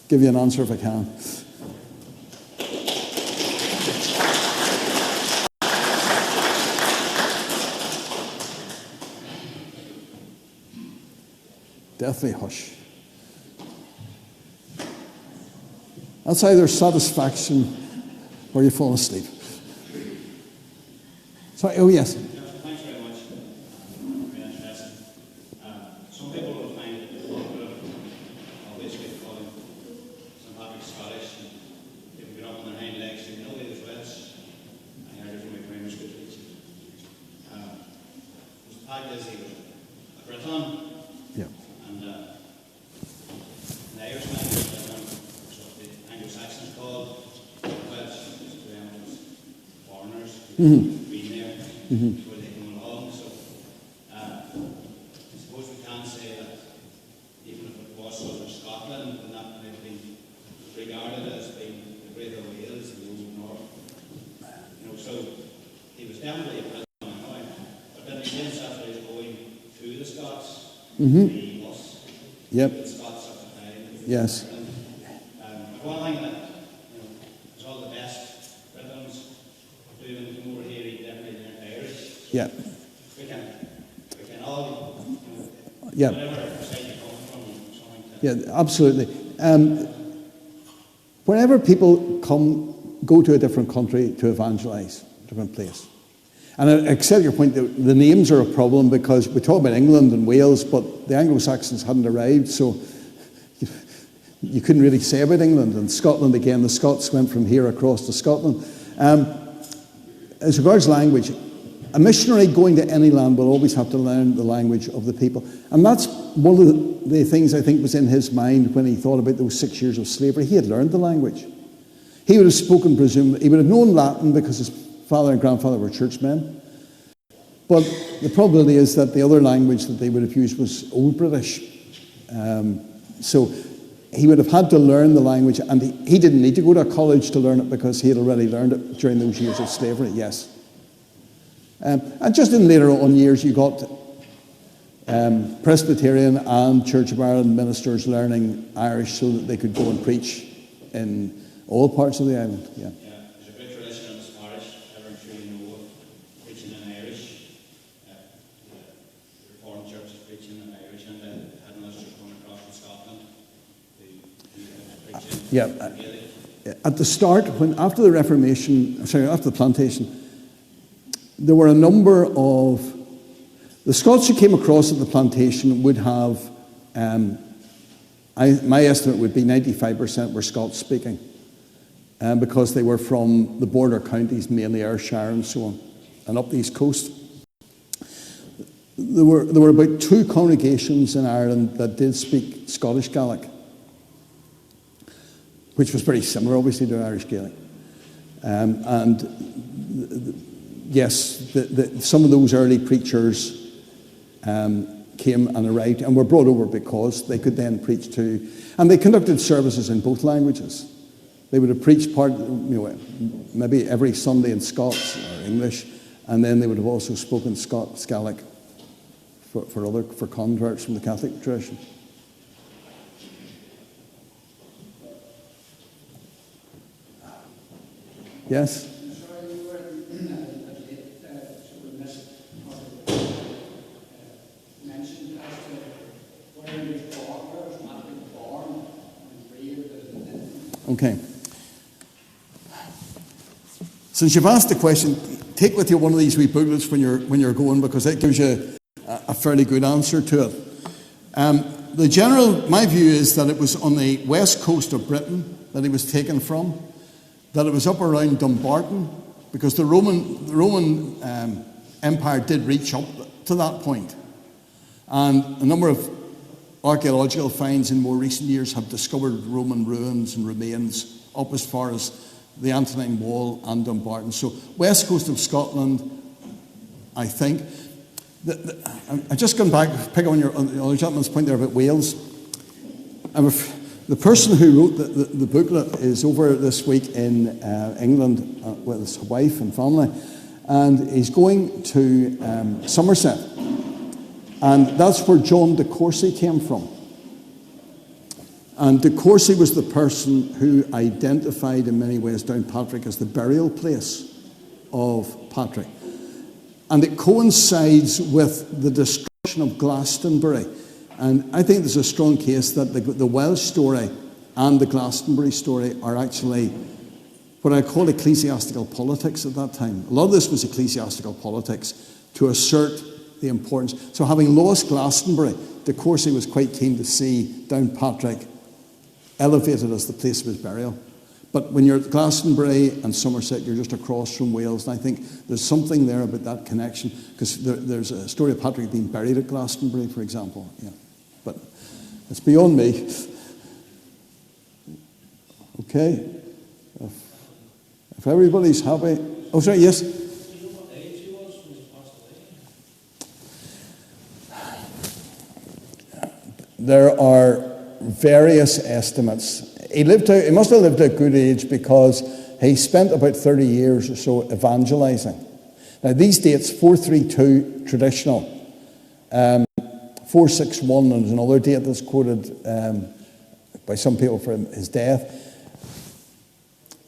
give you an answer if I can. Deathly hush. That's either satisfaction or you fall asleep. Sorry, oh yes. Thanks very much. Very interesting. been there before they came along. So I suppose we can say that even if it was Southern Scotland, and that might have been regarded as being the Greater Wales, the Old North. So he was definitely a prisoner anyway. But then again, after he was going to the Scots, he was the Scots at the time. Yes. One thing that is all the best rhythms doing come over here, he definitely learned Irish. Yeah. We can all, yeah. whatever side you come from, something to. Yeah, absolutely. Whenever people go to a different country to evangelize, different place. And I accept your point that the names are a problem because we talk about England and Wales, but the Anglo-Saxons hadn't arrived, so you couldn't really say about England. And Scotland, again, the Scots went from here across to Scotland. As regards language, a missionary going to any land will always have to learn the language of the people. And that's one of the things I think was in his mind when he thought about those 6 years of slavery. He had learned the language. He would have spoken, presumably, he would have known Latin because his father and grandfather were churchmen. But the probability is that the other language that they would have used was Old British. So he would have had to learn the language, and he didn't need to go to college to learn it because he had already learned it during those years of slavery, yes. And just in later on years, you got Presbyterian and Church of Ireland ministers learning Irish so that they could go and preach in all parts of the island. Yeah. There's a great tradition in this parish. I'm sure you know of preaching in Irish. The Reformed Church is preaching in Irish, and then had an Ulster coming across from Scotland who preaching. Yeah. At the start, after the plantation, there were a number of the Scots who came across at the plantation would have. My estimate would be 95% were Scots speaking. Because they were from the border counties, mainly Ayrshire and so on, and up the east coast. There were about 2 congregations in Ireland that did speak Scottish Gaelic, which was very similar, obviously, to Irish Gaelic. Yes, some of those early preachers came and arrived and were brought over because they could then preach to, and they conducted services in both languages. They would have preached maybe every Sunday in Scots or English, and then they would have also spoken Scots Gaelic for converts from the Catholic tradition. Yes? Okay. Since you've asked the question, take with you one of these wee booklets when you're going, because it gives you a fairly good answer to it. My view is that it was on the west coast of Britain that he was taken from, that it was up around Dumbarton, because the Roman Empire did reach up to that point. And a number of archaeological finds in more recent years have discovered Roman ruins and remains up as far as the Antonine Wall and Dumbarton. So west coast of Scotland, I think. I've just gone back, pick on your other gentleman's point there about Wales. The person who wrote the booklet is over this week in England with his wife and family, and he's going to Somerset. And that's where John de Courcy came from. And de Courcy was the person who identified in many ways Downpatrick as the burial place of Patrick. And it coincides with the destruction of Glastonbury. And I think there's a strong case that the Welsh story and the Glastonbury story are actually what I call ecclesiastical politics at that time. A lot of this was ecclesiastical politics to assert the importance. So having lost Glastonbury, de Courcy was quite keen to see Downpatrick elevated as the place of his burial. But when you're at Glastonbury and Somerset, you're just across from Wales. And I think there's something there about that connection, because there's a story of Patrick being buried at Glastonbury, for example. Yeah. But it's beyond me. Okay. If everybody's happy. Oh, sorry, yes? there are various estimates. He must have lived to a good age, because he spent about 30 years or so evangelizing. Now, these dates, 432 traditional, 461, and there's another date that's quoted by some people for his death.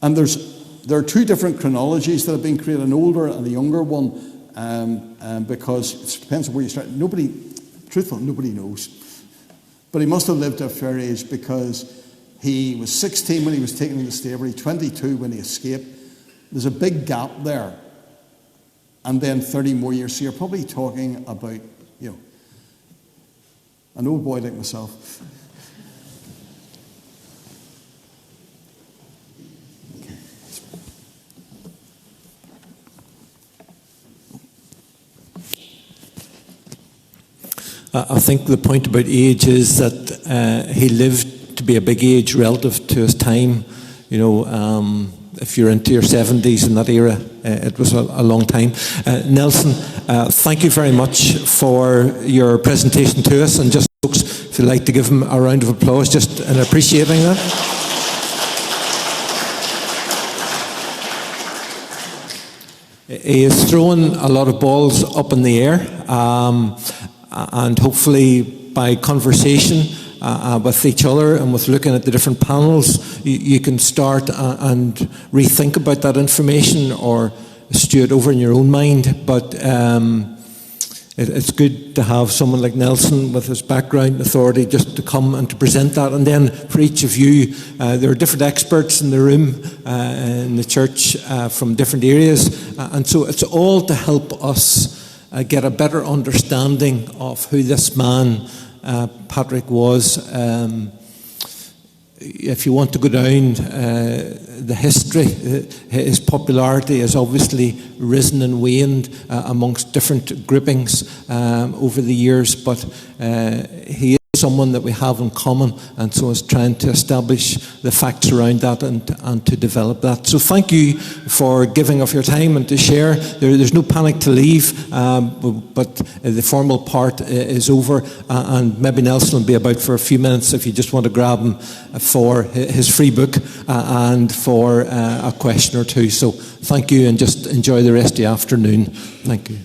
And there are two different chronologies that have been created, an older and a younger one, because it depends on where you start. Nobody knows. But he must have lived to a fair age, because he was 16 when he was taken into slavery, 22 when he escaped. There's a big gap there. And then 30 more years. So you're probably talking about, an old boy like myself. I think the point about age is that he lived to be a big age relative to his time. If you're into your 70s in that era, it was a long time. Nelson, thank you very much for your presentation to us. And just, folks, if you'd like to give him a round of applause, just in appreciating that. He is throwing a lot of balls up in the air. And hopefully by conversation with each other and with looking at the different panels, you can start and rethink about that information or stew it over in your own mind. But it's good to have someone like Nelson with his background and authority just to come and to present that. And then for each of you, there are different experts in the room in the church from different areas. And so it's all to help us get a better understanding of who this man, Patrick, was. If you want to go down the history, his popularity has obviously risen and waned amongst different groupings over the years, but he is someone that we have in common, and so is trying to establish the facts around that and to develop that. So thank you for giving of your time and to share. There's no panic to leave, but the formal part is over, and maybe Nelson will be about for a few minutes if you just want to grab him for his free book and for a question or two. So thank you, and just enjoy the rest of the afternoon. Thank you.